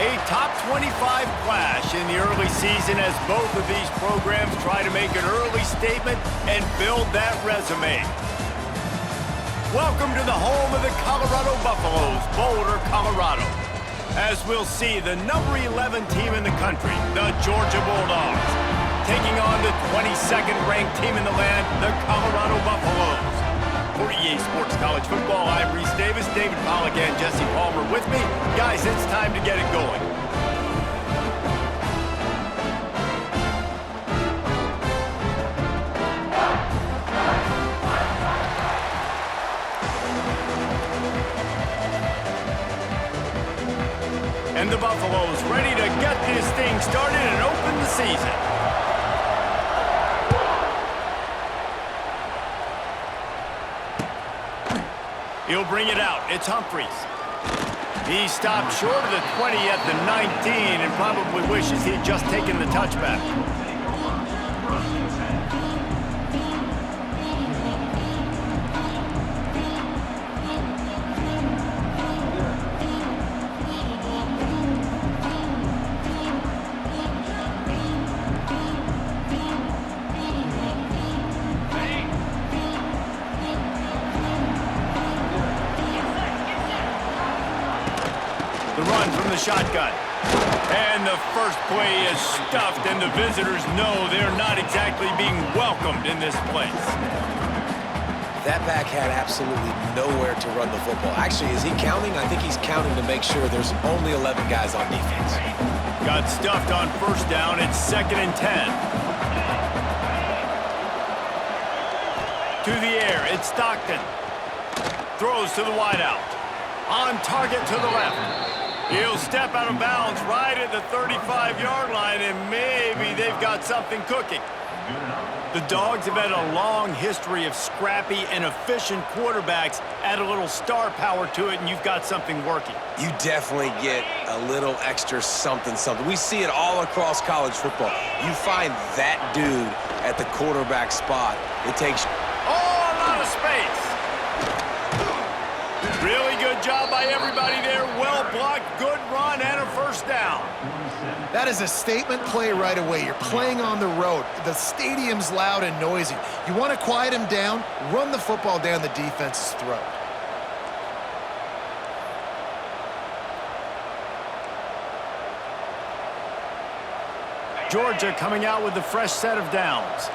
A top 25 clash in the early season as both of these programs try to make an early statement and build that resume. Welcome to the home of the Colorado Buffaloes, Boulder, Colorado. As we'll see, the number 11 team in the country, the Georgia Bulldogs, taking on the 22nd ranked team in the land, the Colorado Buffaloes. For EA Sports College Football, I'm Reese Davis, David Pollack, and Jesse Palmer with me. Guys, it's time to get it going. And the Buffaloes ready to get this thing started and open the season. He'll bring it out. It's Humphries. He stopped short of the 20 at the 19 and probably wishes he'd just taken the touchback. From the shotgun. And the first play is stuffed, and the visitors know they're not exactly being welcomed in this place. That back had absolutely nowhere to run the football. Actually, is he counting? I think he's counting to make sure there's only 11 guys on defense. Got stuffed on first down. It's 2nd and 10. To the air, it's Stockton. Throws to the wideout. On target to the left. He'll step out of bounds right at the 35-yard line, and maybe they've got something cooking. The Dogs have had a long history of scrappy and efficient quarterbacks. Add a little star power to it, and you've got something working. You definitely get a little extra something. We see it all across college football. You find that dude at the quarterback spot. It takes... Oh, a lot of space. Really good job by everybody there. Well blocked, good run, and a first down. That is a statement play right away. You're playing on the road. The stadium's loud and noisy. You want to quiet him down, run the football down the defense's throat. Georgia coming out with a fresh set of downs.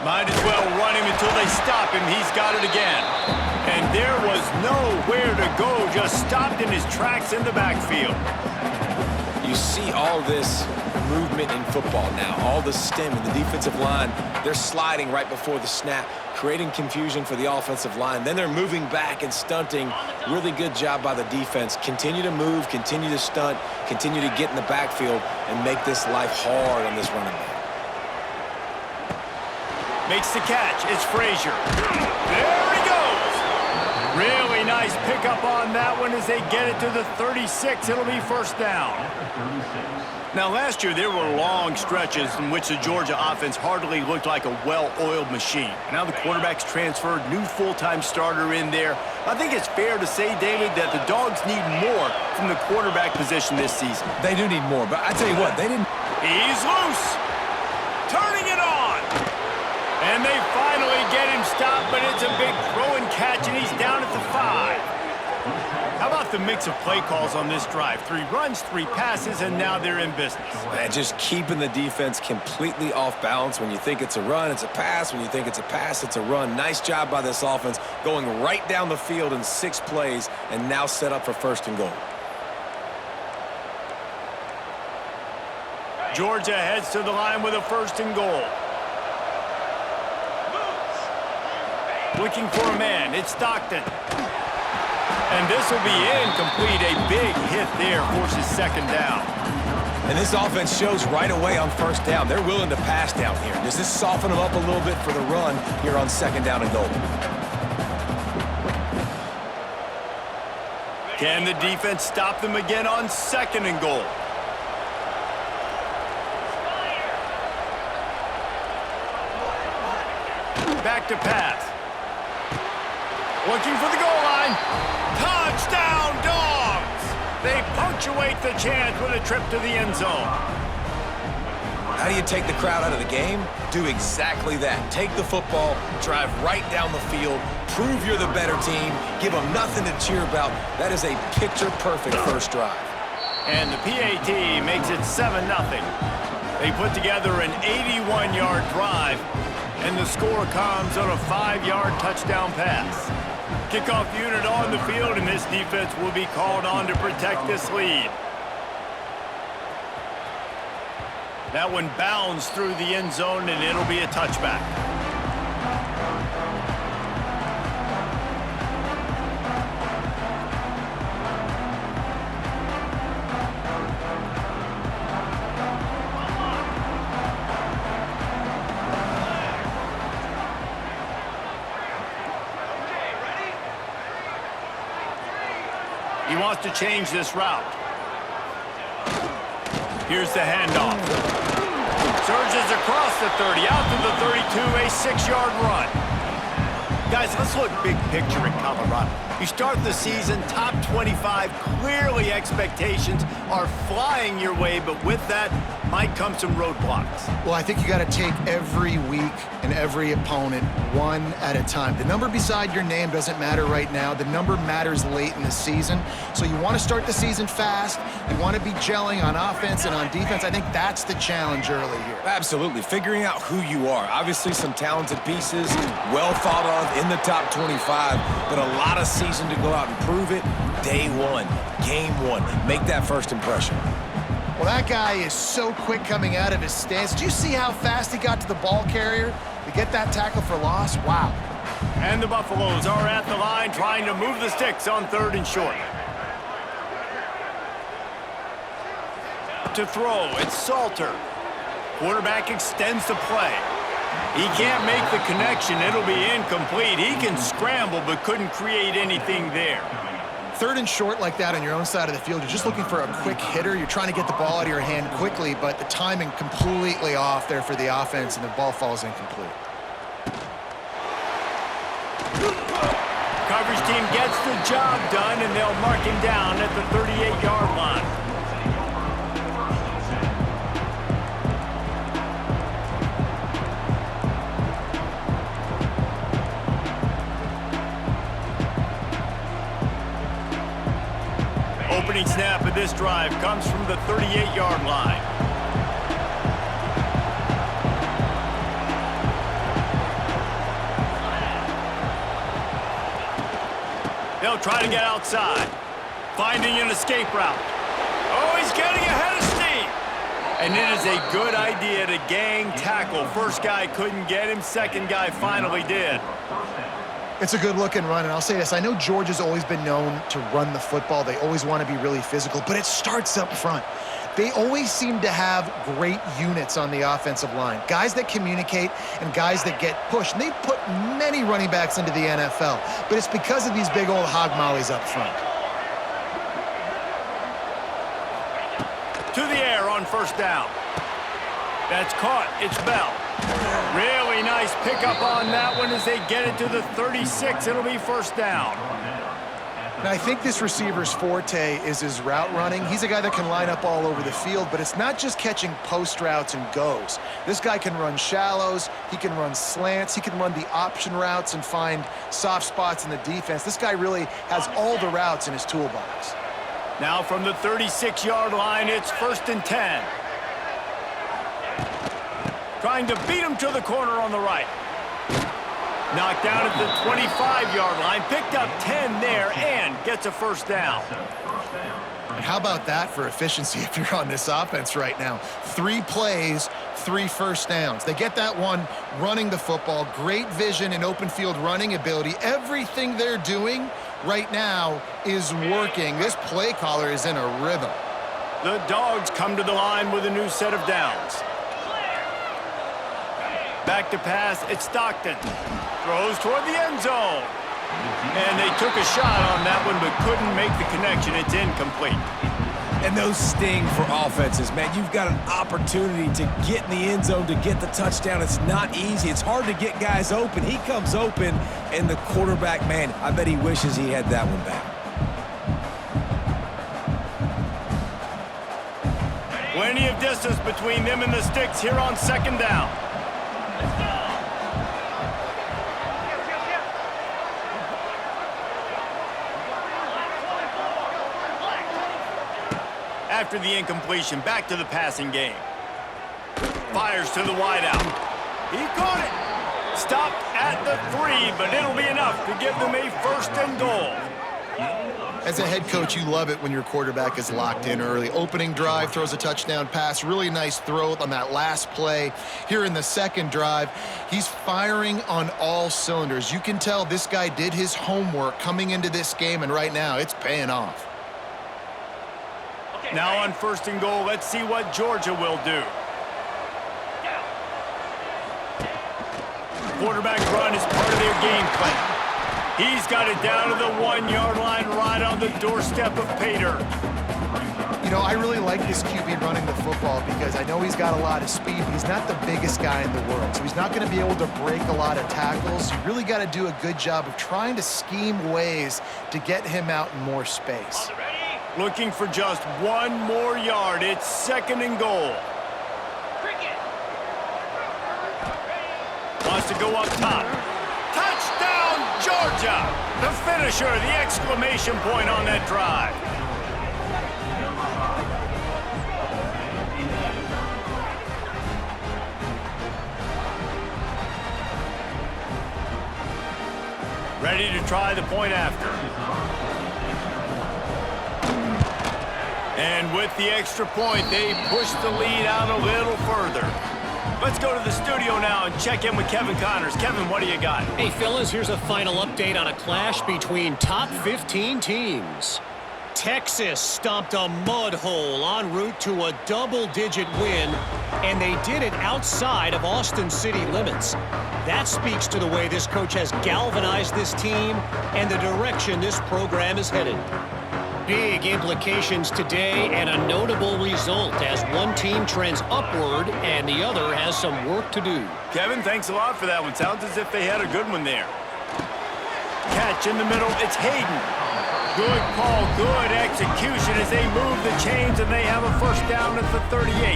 Might as well run him until they stop him. He's got it again. And there was nowhere to go, just stopped in his tracks in the backfield. You see all this movement in football now, all the stem in the defensive line. They're sliding right before the snap, creating confusion for the offensive line. Then they're moving back and stunting. Really good job by the defense. Continue to move, continue to stunt, continue to get in the backfield and make this life hard on this running back. Makes the catch. It's Frazier. There he goes. Really nice pickup on that one as they get it to the 36. It'll be first down. Now, last year, there were long stretches in which the Georgia offense hardly looked like a well-oiled machine. Now the quarterback's transferred, new full-time starter in there. I think it's fair to say, David, that the Dogs need more from the quarterback position this season. They do need more, but I tell you what, they didn't... He's loose. Turning it on. And they finally get him stopped, but it's a big throw and catch, and he's down at the 5. How about the mix of play calls on this drive? 3 runs, 3 passes, and now they're in business. Man, just keeping the defense completely off balance. When you think it's a run, it's a pass. When you think it's a pass, it's a run. Nice job by this offense, going right down the field in 6 plays, and now set up for 1st and goal. Georgia heads to the line with a 1st and goal. Looking for a man, it's Stockton. And this will be incomplete. A big hit there forces 2nd down. And this offense shows right away on 1st down. They're willing to pass down here. Does this soften them up a little bit for the run here on 2nd down and goal? Can the defense stop them again on 2nd and goal? Back to pass. Looking for the goal line. line. Touchdown, Dogs! They punctuate the chance with a trip to the end zone. How do you take the crowd out of the game? Do exactly that. Take the football, drive right down the field, prove you're the better team, give them nothing to cheer about. That is a picture-perfect first drive. And the PAT makes it 7-0. They put together an 81-yard drive, and the score comes on a 5-yard touchdown pass. Kickoff unit on the field, and this defense will be called on to protect this lead. That one bounds through the end zone, and it'll be a touchback. He wants to change this route. Here's the handoff. Surges across the 30, out to the 32, a 6-yard run. Guys, let's look big picture in Colorado. You start the season top 25, clearly expectations are flying your way, but with that might come some roadblocks. Well, I think you got to take every week and every opponent one at a time. The number beside your name doesn't matter right now. The number matters late in the season. So you want to start the season fast. You want to be gelling on offense and on defense. I think that's the challenge early here. Absolutely. Figuring out who you are. Obviously some talented pieces, well thought of in the top 25, but a lot of season to go out and prove it. Day one, game one. Make that first impression. Well, that guy is so quick coming out of his stance. Did you see how fast he got to the ball carrier to get that tackle for loss? Wow. And the Buffaloes are at the line trying to move the sticks on 3rd and short. To throw, it's Salter. Quarterback extends the play. He can't make the connection. It'll be incomplete. He can scramble but couldn't create anything there. 3rd and short like that on your own side of the field, you're just looking for a quick hitter. You're trying to get the ball out of your hand quickly, but the timing completely off there for the offense, and the ball falls incomplete. Coverage team gets the job done, and they'll mark him down at the 38-yard line. Opening snap of this drive comes from the 38-yard line. They'll try to get outside. Finding an escape route. Oh, he's getting ahead of steam. And it is a good idea to gang tackle. First guy couldn't get him. Second guy finally did. It's a good-looking run, and I'll say this. I know Georgia's always been known to run the football. They always want to be really physical, but it starts up front. They always seem to have great units on the offensive line, guys that communicate and guys that get pushed. And they've put many running backs into the NFL, but it's because of these big old hog mollies up front. To the air on 1st down. That's caught. It's Bell. Really nice pickup on that one as they get it to the 36. It'll be 1st down. Now, I think this receiver's forte is his route running. He's a guy that can line up all over the field, but it's not just catching post routes and goes. This guy can run shallows, he can run slants, he can run the option routes and find soft spots in the defense. This guy really has all the routes in his toolbox. Now from the 36-yard line, it's 1st and 10. Trying to beat him to the corner on the right. Knocked down at the 25-yard line. Picked up 10 there and gets a 1st down. And how about that for efficiency if you're on this offense right now? 3 plays, 3 first downs. They get that one running the football. Great vision and open field running ability. Everything they're doing right now is working. This play caller is in a rhythm. The Dogs come to the line with a new set of downs. Back to pass, it's Stockton. Throws toward the end zone. And they took a shot on that one but couldn't make the connection. It's incomplete. And those sting for offenses, man. You've got an opportunity to get in the end zone, to get the touchdown. It's not easy. It's hard to get guys open. He comes open, and the quarterback, man, I bet he wishes he had that one back. Plenty of distance between them and the sticks here on second down. After the incompletion, back to the passing game. Fires to the wideout. He caught it. Stopped at the 3, but it'll be enough to give them a 1st and goal. As a head coach, you love it when your quarterback is locked in early. Opening drive, throws a touchdown pass. Really nice throw on that last play. Here in the second drive, he's firing on all cylinders. You can tell this guy did his homework coming into this game, and right now it's paying off. Now on 1st and goal, let's see what Georgia will do. Quarterback run is part of their game plan. He's got it down to the 1-yard line right on the doorstep of Pater. You know, I really like this QB running the football because I know he's got a lot of speed, but he's not the biggest guy in the world. So he's not going to be able to break a lot of tackles. You really got to do a good job of trying to scheme ways to get him out in more space. Looking for just 1 more yard. It's 2nd and goal. Wants to go up top. Touchdown, Georgia! The finisher, the exclamation point on that drive. Ready to try the point after. And with the extra point, they push the lead out a little further. Let's go to the studio now and check in with Kevin Connors. Kevin, what do you got? Hey, fellas, here's a final update on a clash between top 15 teams. Texas stomped a mud hole en route to a double-digit win, and they did it outside of Austin city limits. That speaks to the way this coach has galvanized this team and the direction this program is headed. Big implications today and a notable result as one team trends upward and the other has some work to do. Kevin, thanks a lot for that one. Sounds as if they had a good one there. Catch in the middle. It's Hayden. Good call, good execution as they move the chains and they have a 1st down at the 38.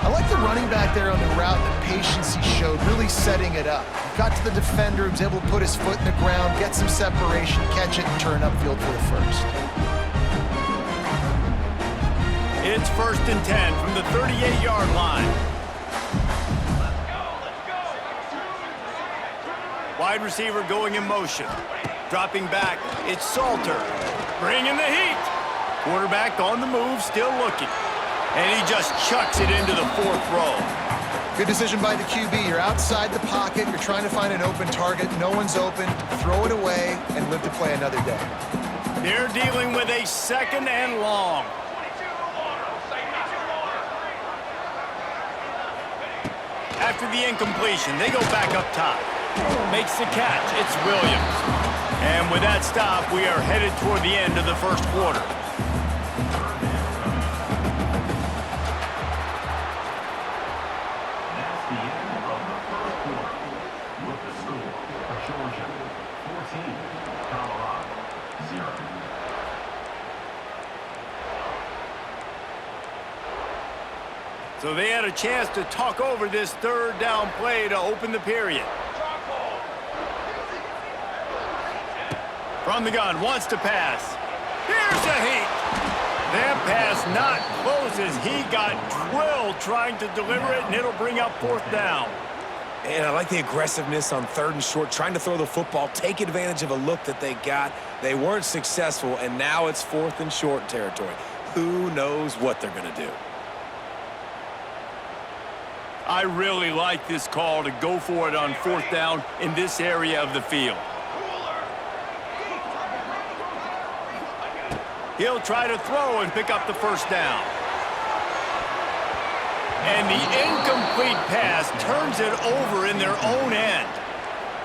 I like the running back there on the route, the patience he showed, really setting it up. Got to the defender, he was able to put his foot in the ground, get some separation, catch it, and turn upfield for the 1st. It's 1st and 10 from the 38-yard line. Wide receiver going in motion. Dropping back, it's Salter. Bringing the heat. Quarterback on the move, still looking. And he just chucks it into the 4th row. Good decision by the QB. You're outside the pocket. You're trying to find an open target. No one's open. Throw it away and live to play another day. They're dealing with a 2nd and long. After the incompletion, they go back up top. Makes the catch. It's Williams. And with that stop, we are headed toward the end of the 1st quarter. So they had a chance to talk over this 3rd down play to open the period. From the gun, wants to pass. Here's a heat. That pass not closes. He got drilled trying to deliver it, and it'll bring up 4th down. And I like the aggressiveness on 3rd and short, trying to throw the football, take advantage of a look that they got. They weren't successful, and now it's 4th and short territory. Who knows what they're going to do? I really like this call to go for it on 4th down in this area of the field. He'll try to throw and pick up the 1st down. And the incomplete pass turns it over in their own end.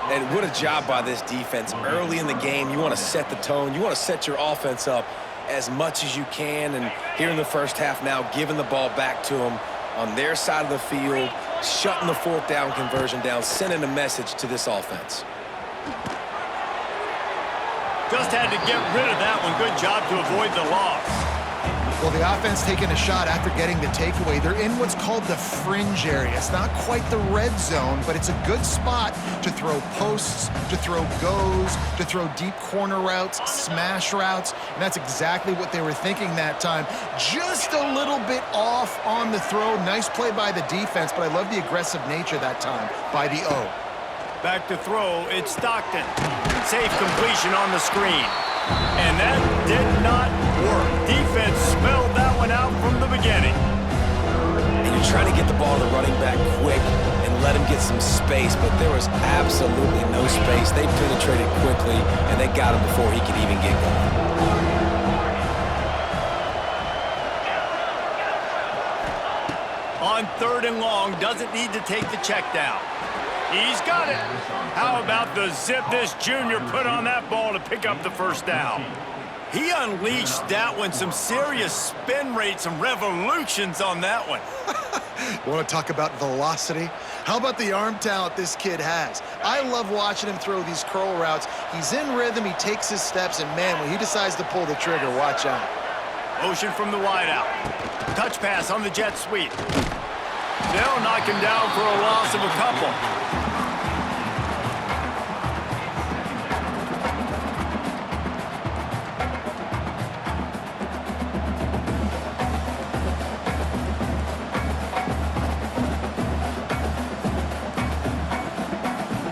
And what a job by this defense. Early in the game, you want to set the tone. You want to set your offense up as much as you can. And here in the first half now, giving the ball back to them on their side of the field, shutting the fourth down conversion down, sending a message to this offense. Just had to get rid of that one. Good job to avoid the loss. Well, the offense taking a shot after getting the takeaway. They're in what's called the fringe area. It's not quite the red zone, but it's a good spot to throw posts, to throw goes, to throw deep corner routes, smash routes, and that's exactly what they were thinking that time. Just a little bit off on the throw. Nice play by the defense, but I love the aggressive nature that time by the O. Back to throw, it's Stockton. Safe completion on the screen. And that did not work. Defense smelled that one out from the beginning. And you're trying to get the ball to the running back quick and let him get some space, but there was absolutely no space. They penetrated quickly, and they got him before he could even get going. On 3rd and long, doesn't need to take the check down. He's got it. How about the zip this junior put on that ball to pick up the first down? He unleashed that one. Some serious spin rates, some revolutions on that one. You want to talk about velocity? How about the arm talent this kid has? I love watching him throw these curl routes. He's in rhythm, he takes his steps, and man, when he decides to pull the trigger, watch out. Motion from the wideout. Touch pass on the jet sweep. They'll knock him down for a loss of a couple.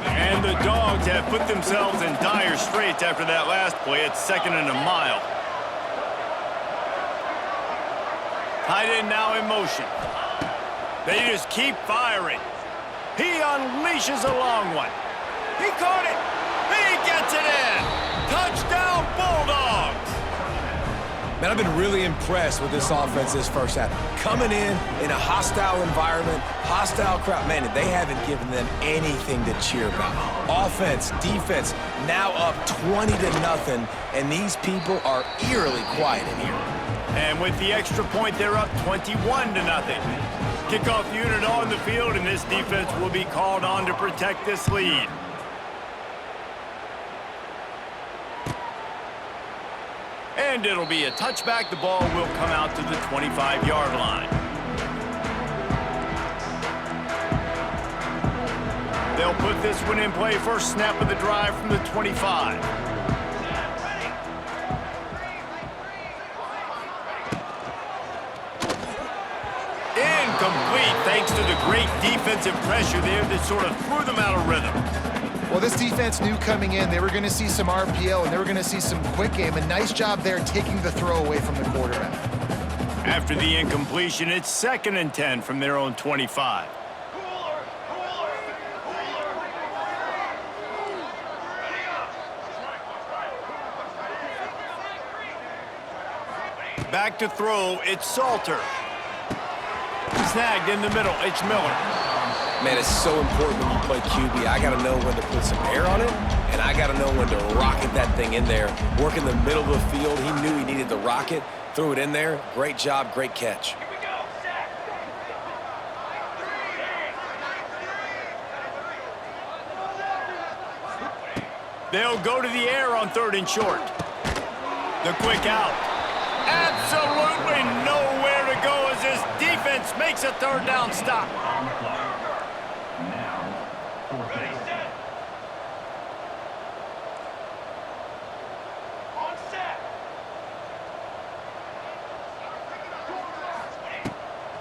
And the Dogs have put themselves in dire straits after that last play. It's 2nd and a mile. Tight end now in motion. They just keep firing. He unleashes a long one. He caught it. He gets it in. Touchdown, Bulldogs. Man, I've been really impressed with this offense this first half. Coming in a hostile environment, hostile crowd. Man, they haven't given them anything to cheer about. Offense, defense, now up 20-0, and these people are eerily quiet in here. And with the extra point, they're up 21-0. Kickoff unit on the field, and this defense will be called on to protect this lead. And it'll be a touchback. The ball will come out to the 25-yard line. They'll put this one in play. First snap of the drive from the 25. Incomplete, thanks to the great defensive pressure there that sort of threw them out of rhythm. Well, this defense knew coming in they were going to see some RPO and they were going to see some quick game. A nice job there taking the throw away from the quarterback. After the incompletion, it's 2nd and 10 from their own 25. Back to throw, it's Salter. Snagged in the middle, it's Miller. Man, it's so important when you play QB. I got to know when to put some air on it, and I got to know when to rocket that thing in there. Work in the middle of the field. He knew he needed to rocket, threw it in there. Great job, great catch. They'll go to the air on 3rd and short. The quick out. Absolutely nowhere to go as this defense makes a 3rd down stop.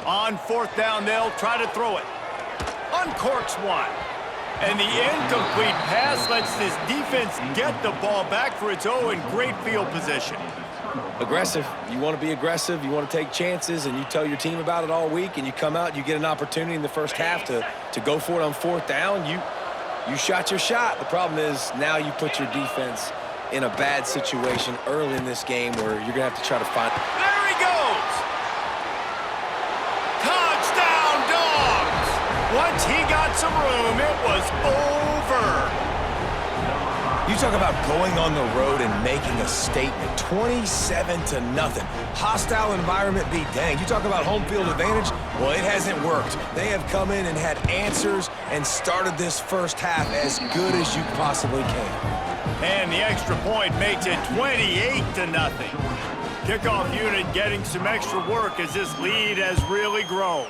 On 4th down, they'll try to throw it. Uncorks one. And the incomplete pass lets this defense get the ball back for its own great field position. Aggressive. You want to be aggressive. You want to take chances, and you tell your team about it all week, and you come out, you get an opportunity in the first half to go for it on 4th down. You shot your shot. The problem is now you put your defense in a bad situation early in this game where you're going to have to try to find. There he goes. Touchdown, Dogs. Once he got some room, it was over. You talk about going on the road and making a statement. 27-0. Hostile environment be danged. You talk about home field advantage. Well, it hasn't worked. They have come in and had answers and started this first half as good as you possibly can. And the extra point makes it 28-0. Kickoff unit getting some extra work as this lead has really grown.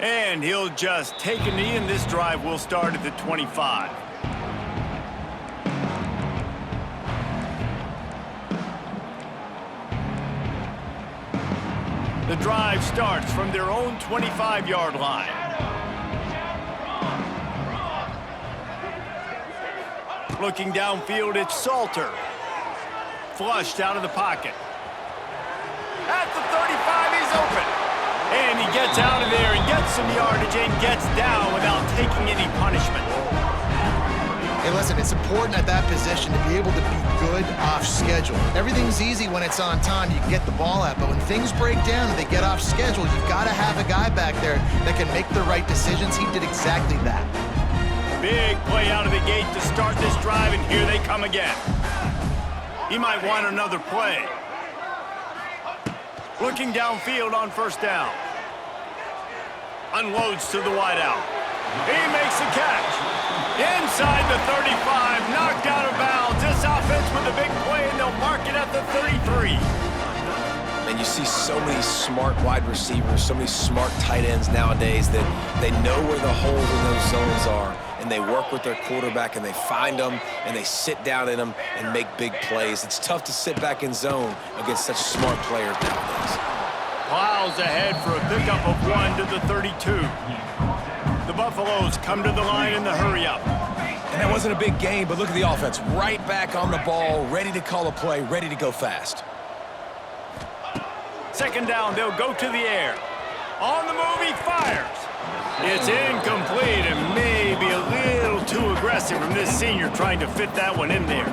And he'll just take a knee, and this drive will start at the 25. The drive starts from their own 25-yard line. Looking downfield, it's Salter. Flushed out of the pocket. At the 35, he's open. And he gets out of there and gets some yardage and gets down without taking any punishment. Hey, listen, it's important at that position to be able to be good off schedule. Everything's easy when it's on time. You can get the ball out. But when things break down and they get off schedule, you've got to have a guy back there that can make the right decisions. He did exactly that. Big play out of the gate to start this drive, and here they come again. He might want another play. Looking downfield on first down. Unloads to the wideout. He makes the catch. Inside the 35, knocked out of bounds. This offense with a big play, and they'll mark it at the 33. And you see so many smart wide receivers, so many smart tight ends nowadays that they know where the holes in those zones are, and they work with their quarterback, and they find them, and they sit down in them and make big plays. It's tough to sit back in zone against such smart players nowadays. Plows ahead for a pickup of 1 to the 32. The Buffaloes come to the line in the hurry-up. And that wasn't a big gain, but look at the offense. Right back on the ball, ready to call a play, ready to go fast. Second down, they'll go to the air. On the move, he fires. It's incomplete and maybe a little too aggressive from this senior trying to fit that one in there.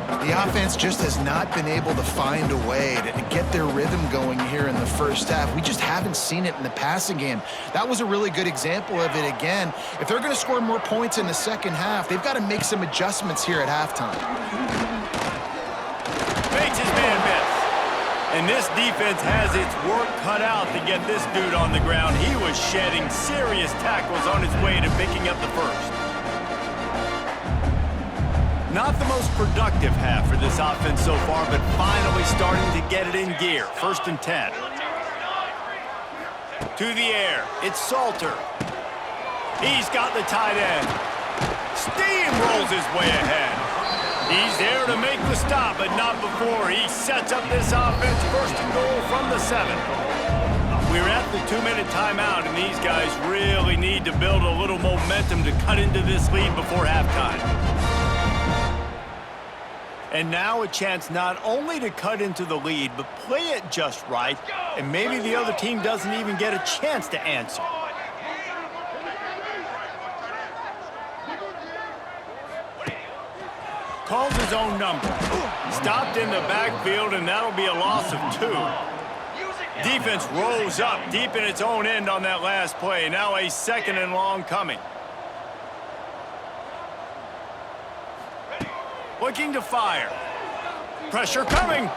The offense just has not been able to find a way to get their rhythm going here in the first half. We just haven't seen it in the passing game. That was a really good example of it again. If they're going to score more points in the second half, they've got to make some adjustments here at halftime. Makes his man miss. And this defense has its work cut out to get this dude on the ground. He was shedding serious tackles on his way to picking up the first. Not the most productive half for this offense so far, but finally starting to get it in gear. 1st and 10. To the air, it's Salter. He's got the tight end. Steamrolls his way ahead. He's there to make the stop, but not before. He sets up this offense 1st and goal from the 7. We're at the 2-minute timeout, and these guys really need to build a little momentum to cut into this lead before halftime. And now a chance not only to cut into the lead, but play it just right, and maybe the other team doesn't even get a chance to answer. Calls his own number. Stopped in the backfield, and that'll be a loss of 2. Defense rose up deep in its own end on that last play. Now a 2nd and long coming. Looking to fire. Pressure coming.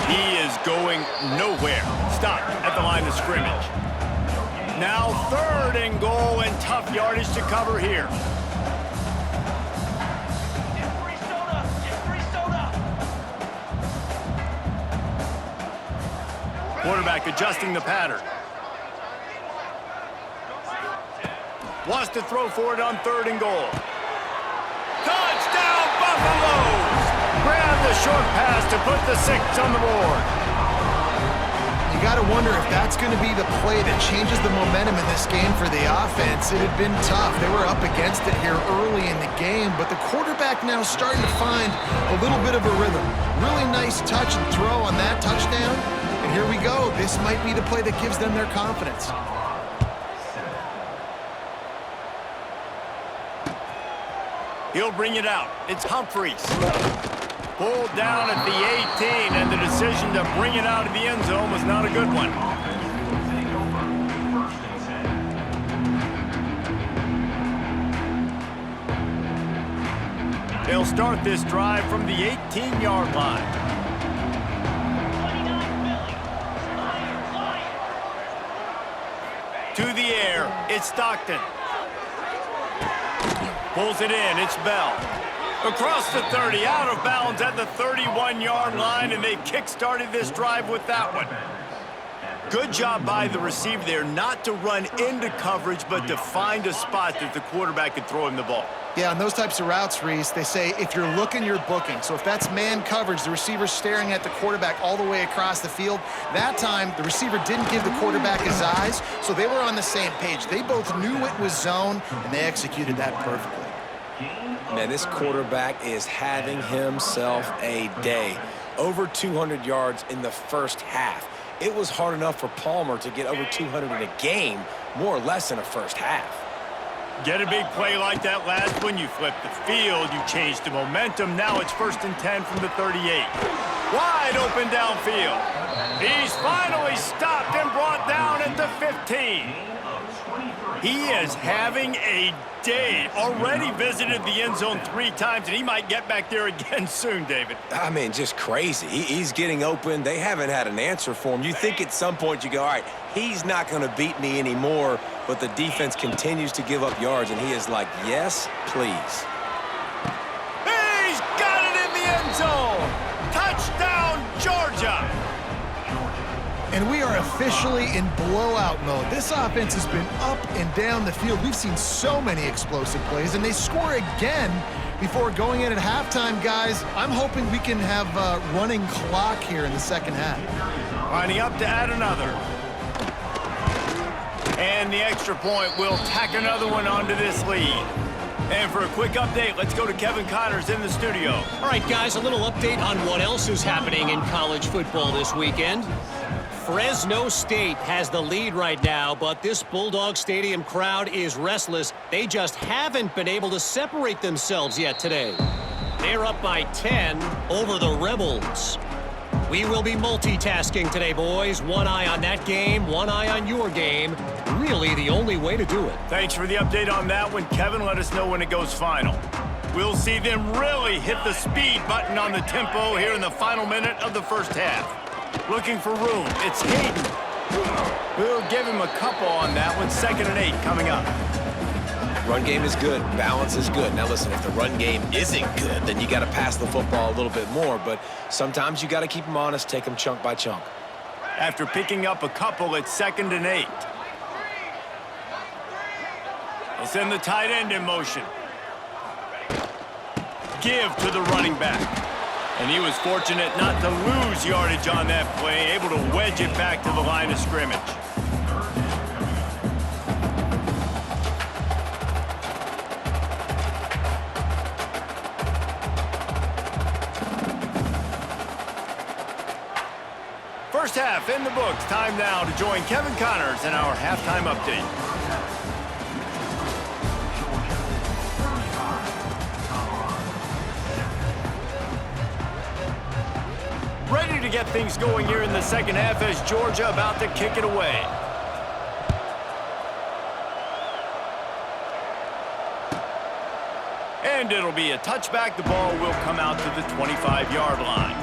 He is going nowhere. Stopped at the line of scrimmage. Now 3rd and goal, and tough yardage to cover here. Quarterback adjusting the pattern. Wants to throw for it on 3rd and goal. Touchdown, Buffaloes! Grab the short pass to put the 6 on the board. You got to wonder if that's going to be the play that changes the momentum in this game for the offense. It had been tough. They were up against it here early in the game, but the quarterback now starting to find a little bit of a rhythm. Really nice touch and throw on that touchdown. And here we go. This might be the play that gives them their confidence. He'll bring it out. It's Humphreys. Pulled down at the 18, and the decision to bring it out of the end zone was not a good one. They'll start this drive from the 18-yard line. To the air, it's Stockton. Pulls it in, it's Bell. Across the 30, out of bounds at the 31-yard line, and they've kick-started this drive with that one. Good job by the receiver there, not to run into coverage, but to find a spot that the quarterback could throw him the ball. Yeah, on those types of routes, Reese, they say if you're looking, you're booking. So if that's man coverage, the receiver's staring at the quarterback all the way across the field. That time, the receiver didn't give the quarterback his eyes, so they were on the same page. They both knew it was zone, and they executed that perfectly. Man, this quarterback is having himself a day. Over 200 yards in the first half. It was hard enough for Palmer to get over 200 in a game, more or less in a first half. Get a big play like that last one, you flip the field, you change the momentum. Now it's 1st and 10 from the 38. Wide open downfield. He's finally stopped and brought down at the 15. He is having a day. Already visited the end zone 3 times, and he might get back there again soon, David. I mean, just crazy. He's getting open. They haven't had an answer for him. You think at some point you go, all right, he's not going to beat me anymore, but the defense continues to give up yards, and he is like, yes, please. He's got it in the end zone. Touchdown, Georgia. And we are officially in blowout mode. This offense has been up and down the field. We've seen so many explosive plays, and they score again before going in at halftime, guys. I'm hoping we can have a running clock here in the second half. Lining up to add another. And the extra point will tack another one onto this lead. And for a quick update, let's go to Kevin Connors in the studio. All right, guys, a little update on what else is happening in college football this weekend. Fresno State has the lead right now, but this Bulldog Stadium crowd is restless. They just haven't been able to separate themselves yet today. They're up by 10 over the Rebels. We will be multitasking today, boys. One eye on that game, one eye on your game. Really the only way to do it. Thanks for the update on that one, Kevin. Let us know when it goes final. We'll see them really hit the speed button on the tempo here in the final minute of the first half. Looking for room. It's Hayden. We'll give him a couple on that one. 2nd and 8 coming up. Run game is good. Balance is good. Now, listen, if the run game isn't good, then you got to pass the football a little bit more. But sometimes you got to keep them honest, take them chunk by chunk. After picking up a couple, it's 2nd and 8. They'll send the tight end in motion. Give to the running back. And he was fortunate not to lose yardage on that play, able to wedge it back to the line of scrimmage. First half in the books. Time now to join Kevin Connors in our halftime update. Ready to get things going here in the second half as Georgia about to kick it away. And it'll be a touchback. The ball will come out to the 25-yard line.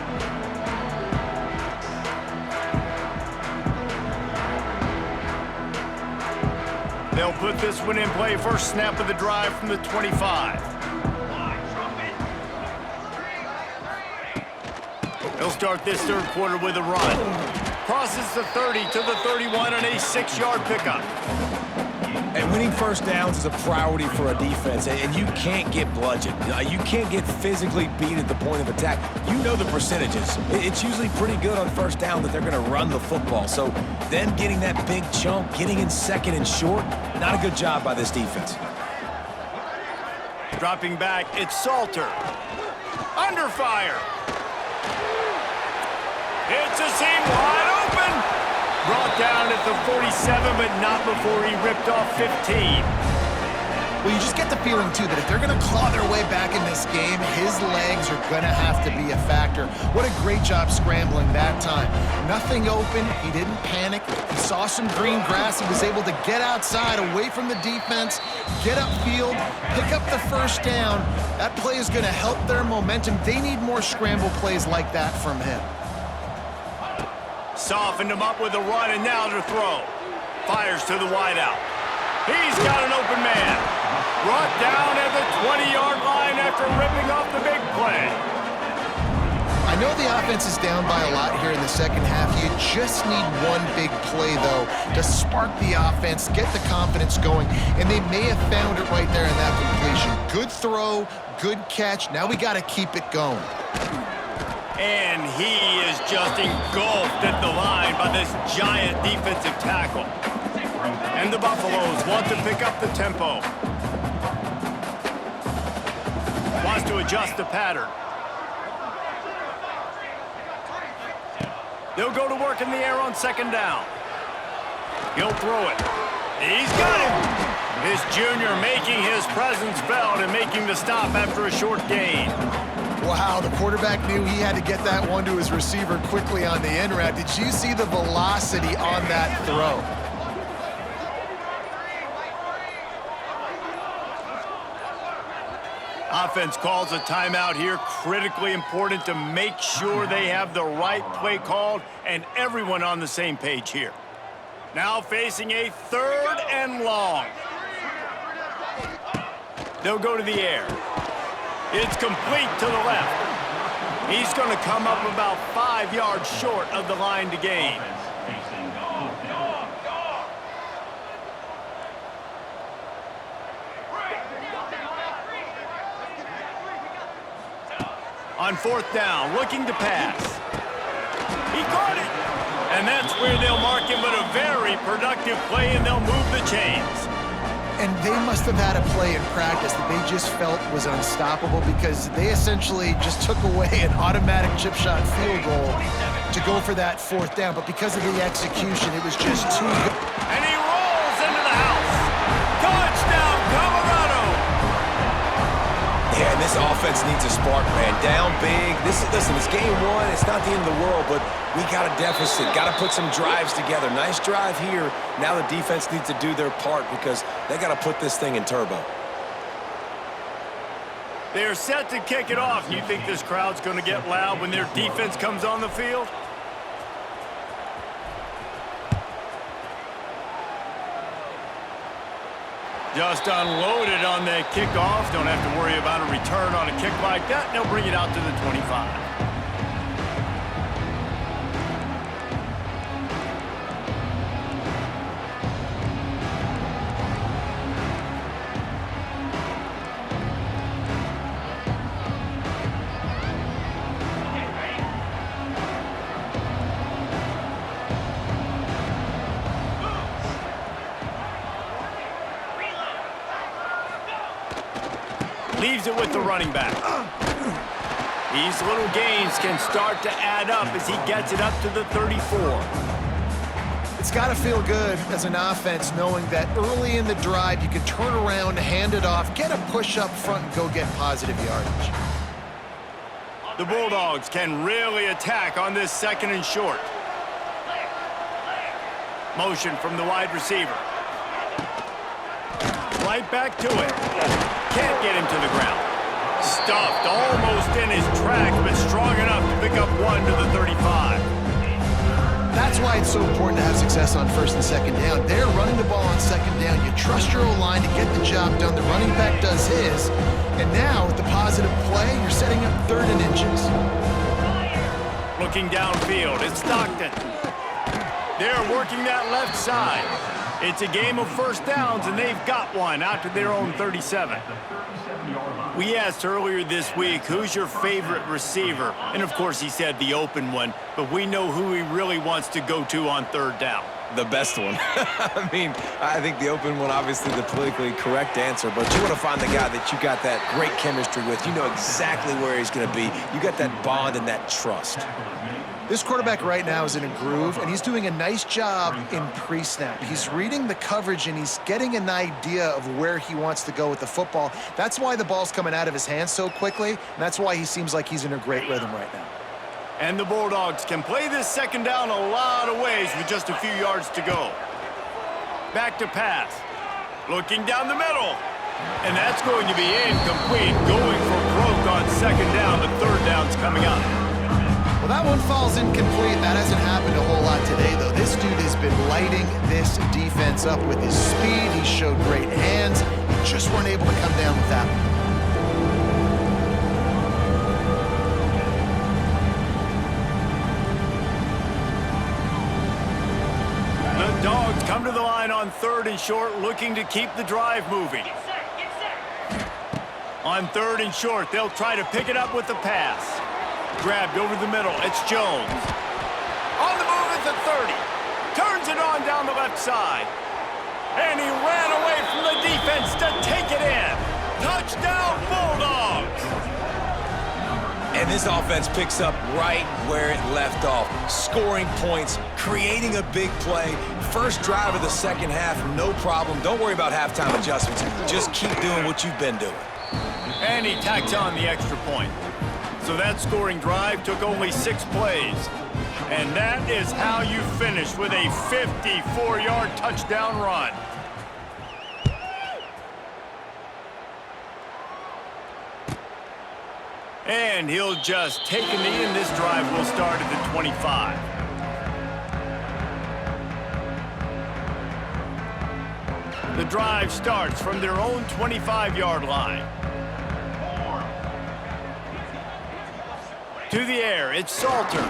They'll put this one in play. First snap of the drive from the 25. They'll start this third quarter with a run. Crosses the 30 to the 31 on a 6-yard pickup. And winning first downs is a priority for a defense, and you can't get bludgeoned. You can't get physically beat at the point of attack. You know the percentages. It's usually pretty good on first down that they're going to run the football. So them getting that big chunk, getting in second and short, not a good job by this defense. Dropping back, it's Salter. Under fire. It's a seam wide open. Brought down at the 47, but not before he ripped off 15. Well, you just get the feeling, too, that if they're going to claw their way back in this game, his legs are going to have to be a factor. What a great job scrambling that time. Nothing open. He didn't panic. He saw some green grass. He was able to get outside, away from the defense, get upfield, pick up the first down. That play is going to help their momentum. They need more scramble plays like that from him. Softened him up with a run, and now to throw. Fires to the wideout. He's got an open man. Brought down at the 20-yard line after ripping off the big play. I know the offense is down by a lot here in the second half. You just need one big play, though, to spark the offense, get the confidence going, and they may have found it right there in that completion. Good throw, good catch. Now we got to keep it going. And he is just engulfed at the line by this giant defensive tackle. And the Buffaloes want to pick up the tempo. Wants to adjust the pattern. They'll go to work in the air on second down. He'll throw it. He's got it. This junior making his presence felt and making the stop after a short gain. Wow, the quarterback knew he had to get that one to his receiver quickly on the end route. Did you see the velocity on that throw? Offense calls a timeout here. Critically important to make sure they have the right play called and everyone on the same page here. Now facing a 3rd and long. They'll go to the air. It's complete to the left. He's going to come up about 5 yards short of the line to gain. On 4th down, looking to pass. He caught it. And that's where they'll mark him with a very productive play, and they'll move the chains. And they must have had a play in practice that they just felt was unstoppable because they essentially just took away an automatic chip shot field goal to go for that 4th down. But because of the execution, it was just too good. And he rolls into the house. Touchdown, Colorado! Yeah, and this offense needs a spark, man. Down big. Listen, it's game 1. It's not the end of the world, but we got a deficit. Got to put some drives together. Nice drive here. Now the defense needs to do their part because they got to put this thing in turbo. They're set to kick it off. You think this crowd's going to get loud when their defense comes on the field? Just unloaded on the kickoff. Don't have to worry about a return on a kick like that. They'll bring it out to the 25. Leaves it with the running back. These little gains can start to add up as he gets it up to the 34. It's got to feel good as an offense knowing that early in the drive you can turn around, hand it off, get a push up front, and go get positive yardage. The Bulldogs can really attack on this 2nd and short. Motion from the wide receiver. Right back to it. Can't get him to the ground. Stuffed almost in his track, but strong enough to pick up 1 to the 35. That's why it's so important to have success on 1st and 2nd down. They're running the ball on 2nd down. You trust your O-line to get the job done. The running back does his. And now, with the positive play, you're setting up 3rd and inches. Looking downfield, it's Stockton. They're working that left side. It's a game of 1st downs, and they've got one out to their own 37. We asked earlier this week, who's your favorite receiver? And, of course, he said the open one, but we know who he really wants to go to on 3rd down. The best one. I mean, I think the open one, obviously the politically correct answer, but you want to find the guy that you got that great chemistry with. You know exactly where he's going to be. You got that bond and that trust. This quarterback right now is in a groove, and he's doing a nice job in pre-snap. He's reading the coverage, and he's getting an idea of where he wants to go with the football. That's why the ball's coming out of his hands so quickly, and that's why he seems like he's in a great rhythm right now. And the Bulldogs can play this second down a lot of ways with just a few yards to go. Back to pass. Looking down the middle. And that's going to be incomplete. Going for broke on second down. The third down's coming up. Well, that one falls incomplete. That hasn't happened a whole lot today, though. This dude has been lighting this defense up with his speed. He showed great hands. He just weren't able to come down with that one. The Dogs come to the line on 3rd and short, looking to keep the drive moving. On 3rd and short, they'll try to pick it up with the pass. Grabbed over the middle, it's Jones. On the move at the 30. Turns it on down the left side. And he ran away from the defense to take it in. Touchdown, Bulldogs! And this offense picks up right where it left off. Scoring points, creating a big play. First drive of the second half, no problem. Don't worry about halftime adjustments. Just keep doing what you've been doing. And he tacks on the extra point. So that scoring drive took only 6 plays. And that is how you finish with a 54-yard touchdown run. And he'll just take a knee, and this drive will start at the 25. The drive starts from their own 25-yard line. To the air, it's Salter.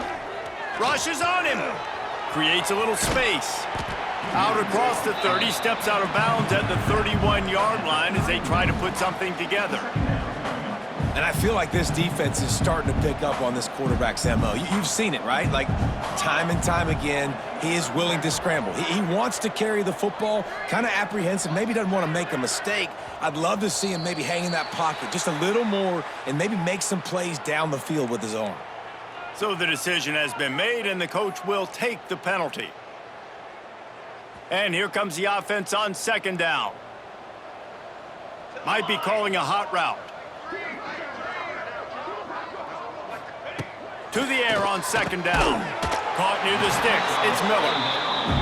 Rushes on him. Creates a little space. Out across the 30, steps out of bounds at the 31-yard line as they try to put something together. And I feel like this defense is starting to pick up on this quarterback's MO. You've seen it, right? Like, time and time again, he is willing to scramble. He wants to carry the football, kind of apprehensive, maybe doesn't want to make a mistake. I'd love to see him maybe hang in that pocket just a little more and maybe make some plays down the field with his arm. So the decision has been made, and the coach will take the penalty. And here comes the offense on 2nd down. Might be calling a hot route. To the air on 2nd down. Caught near the sticks. It's Miller.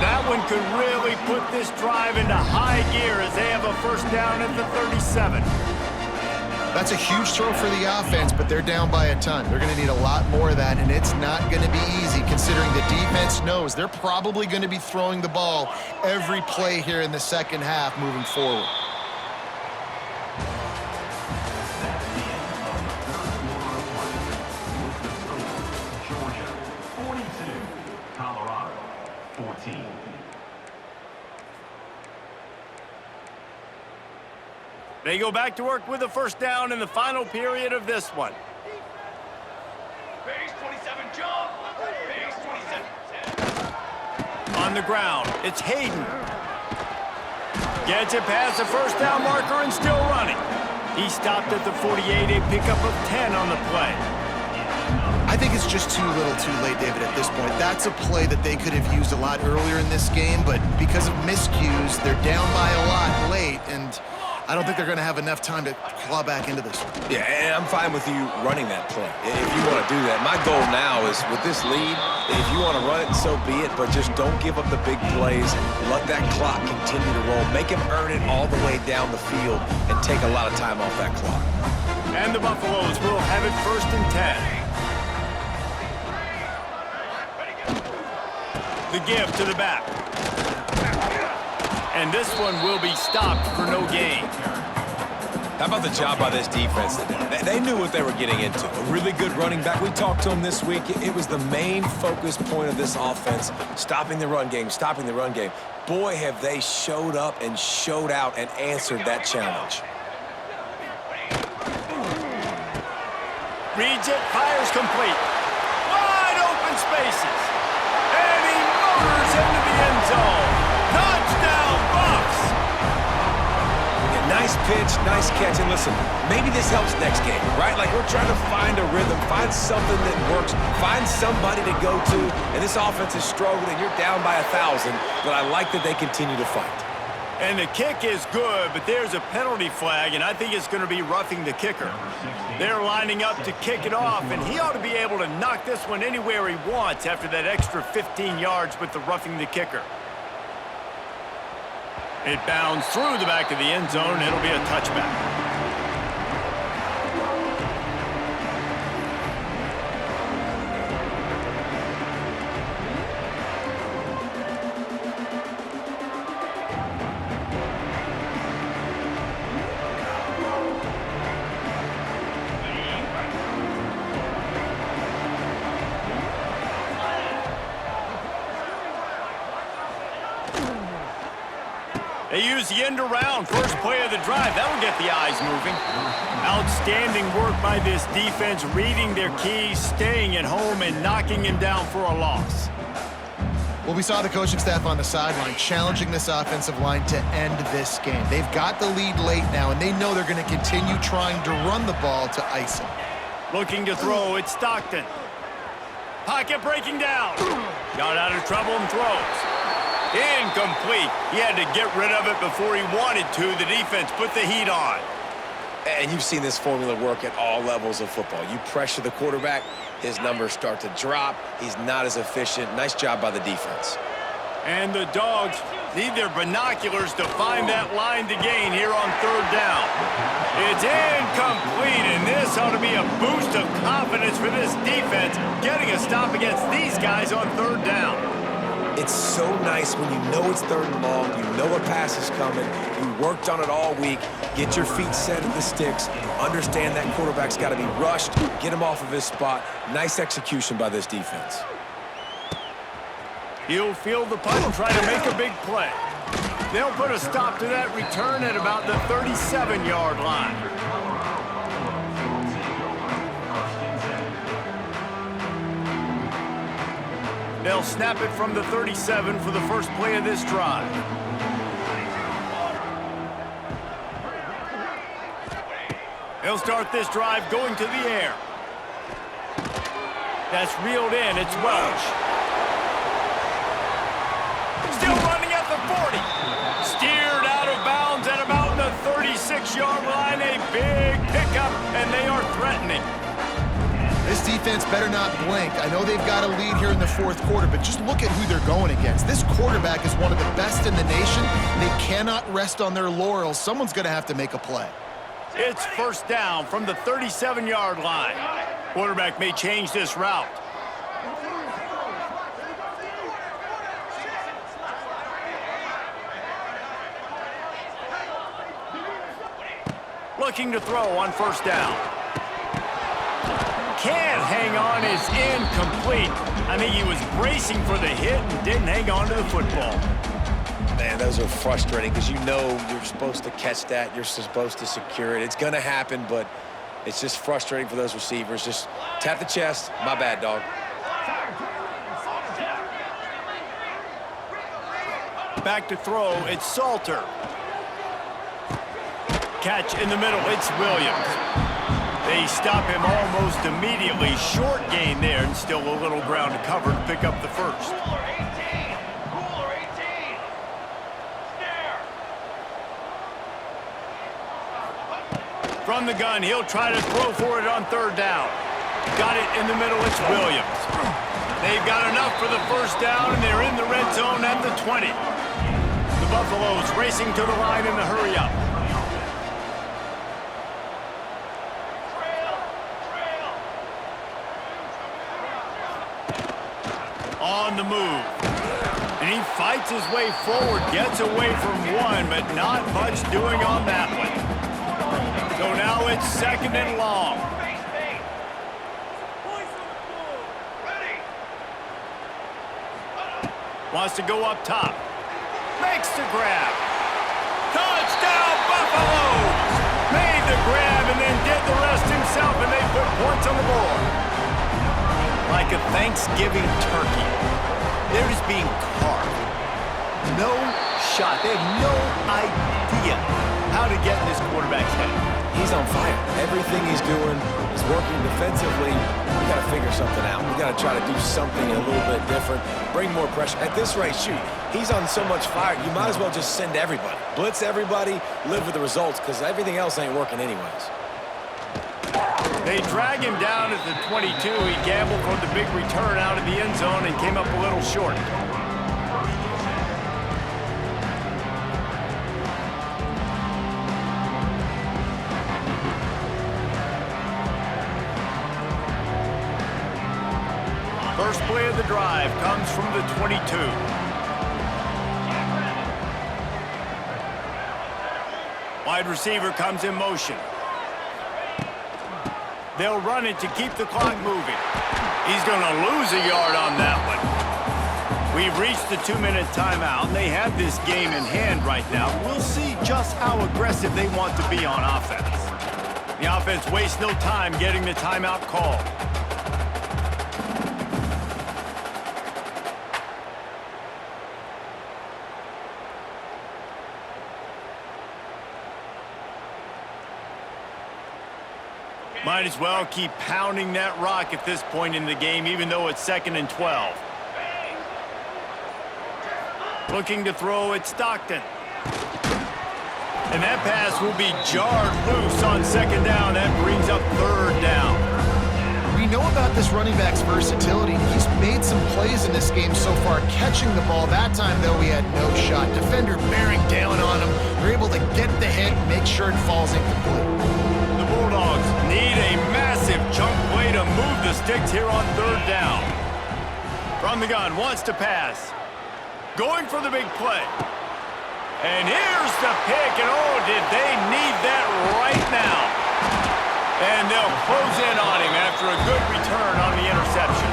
That one could really put this drive into high gear as they have a first down at the 37. That's a huge throw for the offense, but they're down by a ton. They're going to need a lot more of that, and it's not going to be easy considering the defense knows they're probably going to be throwing the ball every play here in the second half moving forward. They go back to work with a first down in the final period of this one. Base 27, jump! Base 27. On the ground, it's Hayden. Gets it past the first down marker and still running. He stopped at the 48, a pickup of 10 on the play. I think it's just too little too late, David, at this point. That's a play that they could have used a lot earlier in this game, but because of miscues, they're down by a lot late, and I don't think they're going to have enough time to claw back into this one. Yeah, and I'm fine with you running that play if you want to do that. My goal now is with this lead, if you want to run it, so be it, but just don't give up the big plays. Let that clock continue to roll. Make him earn it all the way down the field and take a lot of time off that clock. And the Buffaloes will have it 1st and 10. The give to the back. And this one will be stopped for no gain. How about the job by this defense today? They knew what they were getting into. A really good running back. We talked to him this week. It was the main focus point of this offense, stopping the run game, stopping the run game. Boy, have they showed up and showed out and answered that challenge. Reads it, fires complete. Wide open spaces. And he motors into the end zone. pitch, nice catch. And listen, maybe this helps next game, right? Like we're trying to find a rhythm, find something that works, find somebody to go to. And this offense is struggling. You're down by 1,000, but I like that they continue to fight. And the kick is good, but there's a penalty flag, and I think it's going to be roughing the kicker. They're lining up to kick it off, and he ought to be able to knock this one anywhere he wants after that extra 15 yards with the roughing the kicker. It bounds through the back of the end zone. It'll be a touchback. They use the end around, first play of the drive. That'll get the eyes moving. Outstanding work by this defense, reading their keys, staying at home, and knocking him down for a loss. Well, we saw the coaching staff on the sideline challenging this offensive line to end this game. They've got the lead late now, and they know they're going to continue trying to run the ball to ice him. Looking to throw, it's Stockton. Pocket breaking down. Got out of trouble and throws. Incomplete. He had to get rid of it before he wanted to. The defense put the heat on. And you've seen this formula work at all levels of football. You pressure the quarterback, his numbers start to drop. He's not as efficient. Nice job by the defense. And the Dogs need their binoculars to find that line to gain here on third down. It's incomplete, and this ought to be a boost of confidence for this defense, getting a stop against these guys on third down. It's so nice when you know it's third and long, you know a pass is coming, you worked on it all week, get your feet set at the sticks, understand that quarterback's got to be rushed, get him off of his spot. Nice execution by this defense. He'll field the punt and try to make a big play. They'll put a stop to that return at about the 37-yard line. They'll snap it from the 37 for the first play of this drive. They'll start this drive going to the air. That's reeled in. It's Welch. Still running at the 40. Steered out of bounds at about the 36-yard line. A big pickup, and they are threatening. This defense better not blink. I know they've got a lead here in the fourth quarter, but just look at who they're going against. This quarterback is one of the best in the nation. They cannot rest on their laurels. Someone's going to have to make a play. It's first down from the 37-yard line. Quarterback may change this route. Looking to throw on first down. Can't hang on, is incomplete. I think he was bracing for the hit and didn't hang on to the football. Man, those are frustrating because you know you're supposed to catch that. You're supposed to secure it. It's going to happen, but it's just frustrating for those receivers. Just tap the chest. My bad, dog. Back to throw, it's Salter. Catch in the middle, it's Williams. They stop him almost immediately. Short gain there, and still a little ground to cover to pick up the first. From the gun, he'll try to throw for it on third down. Got it in the middle, it's Williams. They've got enough for the first down, and they're in the red zone at the 20. The Buffaloes racing to the line in the hurry-up. On the move. And he fights his way forward, gets away from one, but not much doing on that one. So now it's second and long. Wants to go up top. Makes the grab. Touchdown, Buffaloes! Made the grab and then did the rest himself, and they put points on the board. Like a Thanksgiving turkey. They're just being carved. No shot. They have no idea how to get in this quarterback's head. He's on fire. Everything he's doing is working defensively. We got to figure something out. We got to try to do something a little bit different, bring more pressure. At this rate, shoot, he's on so much fire, you might as well just send everybody. Blitz everybody, live with the results, because everything else ain't working anyways. They drag him down at the 22. He gambled for the big return out of the end zone and came up a little short. First play of the drive comes from the 22. Wide receiver comes in motion. They'll run it to keep the clock moving. He's going to lose a yard on that one. We've reached the 2-minute timeout, and they have this game in hand right now. We'll see just how aggressive they want to be on offense. The offense wastes no time getting the timeout called. Might as well keep pounding that rock at this point in the game, even though it's 2nd and 12. Looking to throw at Stockton. And that pass will be jarred loose on 2nd down. That brings up 3rd down. We know about this running back's versatility. He's made some plays in this game so far, catching the ball. That time, though, he had no shot. Defender bearing down on him. They're able to get the hit and make sure it falls incomplete. The Bulldogs need a massive chunk play to move the sticks here on 3rd down. From the gun, wants to pass. Going for the big play. And here's the pick, and oh, did they need that right now. And they'll close in on him after a good return on the interception.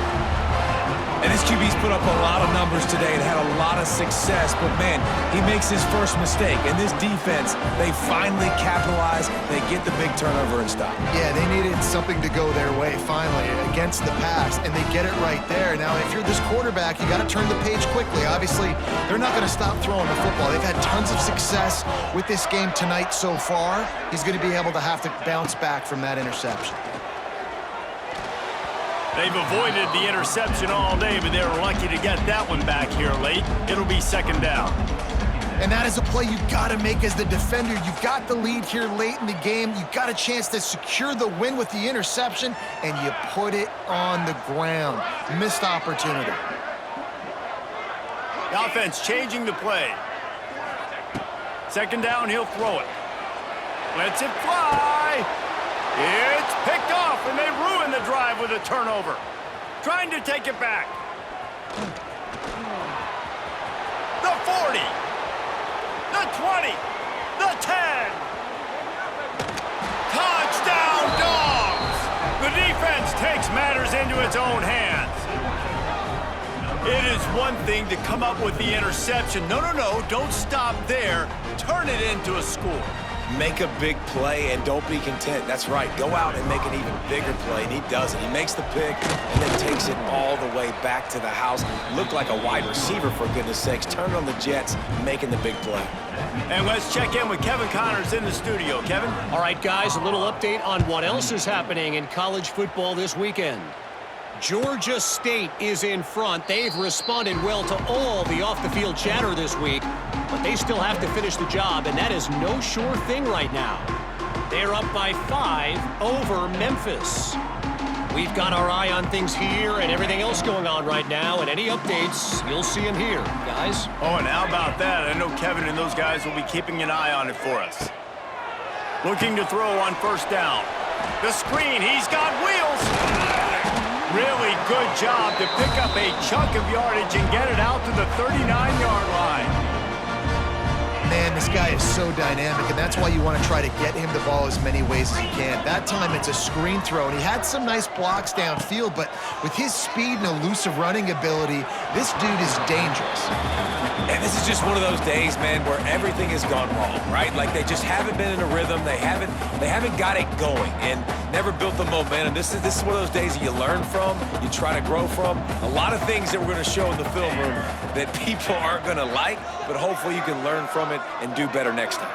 And this QB's put up a lot of numbers today and had a lot of success, but man, he makes his first mistake. And this defense, they finally capitalize, they get the big turnover and stop. Yeah, they needed something to go their way finally against the pass, and they get it right there. Now, if you're this quarterback, you got to turn the page quickly. Obviously, they're not going to stop throwing the football. They've had tons of success with this game tonight so far. He's going to be able to have to bounce back from that interception. They've avoided the interception all day, but they're lucky to get that one back here late. It'll be 2nd down. And that is a play you've got to make as the defender. You've got the lead here late in the game. You've got a chance to secure the win with the interception, and you put it on the ground. Missed opportunity. The offense changing the play. 2nd down, he'll throw it. Lets it fly. It's picked off, and they ruin the drive with a turnover. Trying to take it back. The 40. The 20. The 10. Touchdown, Dogs! The defense takes matters into its own hands. It is one thing to come up with the interception. No, don't stop there. Turn it into a score. Make a big play and don't be content. That's right. Go out and make an even bigger play, and he does it. He makes the pick and then takes it all the way back to the house. Looked like a wide receiver, for goodness sakes. Turned on the Jets, making the big play. And let's check in with Kevin Connors in the studio. Kevin? All right, guys, a little update on what else is happening in college football this weekend. Georgia State is in front. They've responded well to all the off-the-field chatter this week, but they still have to finish the job, and that is no sure thing right now. They're up by 5 over Memphis. We've got our eye on things here and everything else going on right now, and any updates, you'll see them here, guys. Oh, and how about that? I know Kevin and those guys will be keeping an eye on it for us. Looking to throw on 1st down. The screen, he's got wheels. Really good job to pick up a chunk of yardage and get it out to the 39-yard line. Man, this guy is so dynamic, and that's why you want to try to get him the ball as many ways as you can. That time, it's a screen throw, and he had some nice blocks downfield, but with his speed and elusive running ability, this dude is dangerous. And this is just one of those days, man, where everything has gone wrong, right? Like they just haven't been in a rhythm. They haven't got it going and never built the momentum. This is one of those days that you learn from, you try to grow from. A lot of things that we're going to show in the film room that people aren't going to like, but hopefully you can learn from it and do better next time.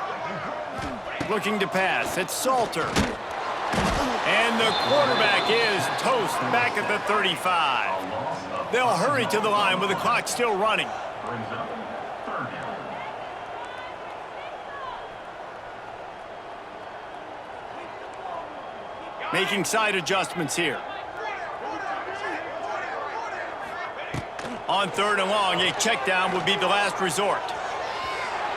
Looking to pass. It's Salter. And the quarterback is toast back at the 35. They'll hurry to the line with the clock still running. Making side adjustments here. On 3rd and long, a check down would be the last resort.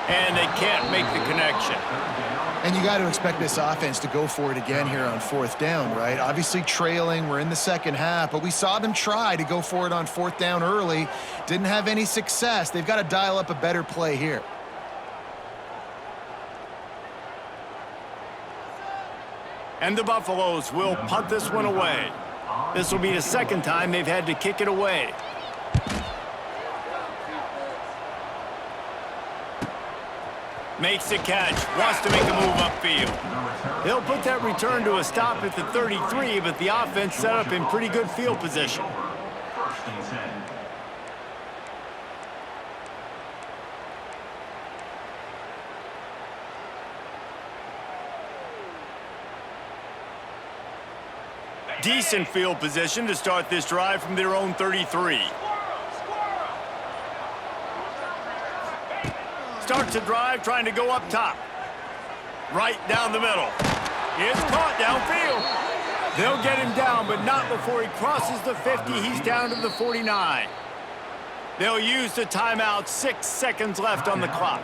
And they can't make the connection. And you got to expect this offense to go for it again here on 4th down, right? Obviously trailing, we're in the second half, but we saw them try to go for it on 4th down early. Didn't have any success. They've got to dial up a better play here. And the Buffaloes will punt this one away. This will be the second time they've had to kick it away. Makes the catch, wants to make a move upfield. They'll put that return to a stop at the 33, but the offense set up in pretty good field position. Decent field position to start this drive from their own 33. Starts the drive trying to go up top. Right down the middle. It's caught downfield. They'll get him down, but not before he crosses the 50. He's down to the 49. They'll use the timeout. 6 seconds left on the clock.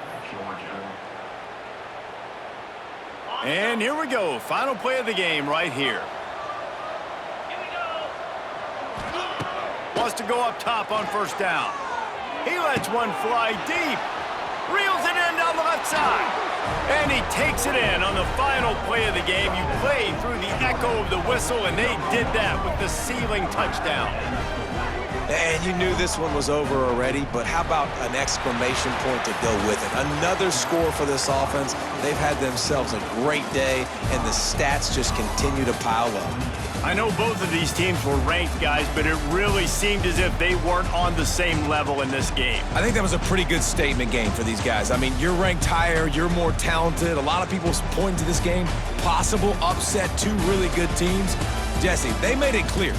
And here we go. Final play of the game right here. Wants to go up top on 1st down. He lets one fly deep. Reels it in down the left side. And he takes it in on the final play of the game. You play through the echo of the whistle, and they did that with the sealing touchdown. And you knew this one was over already, but how about an exclamation point to go with it? Another score for this offense. They've had themselves a great day, and the stats just continue to pile up. I know both of these teams were ranked, guys, but it really seemed as if they weren't on the same level in this game. I think that was a pretty good statement game for these guys. I mean, you're ranked higher, you're more talented. A lot of people point to this game, possible upset, 2 really good teams. Jesse, they made it clear.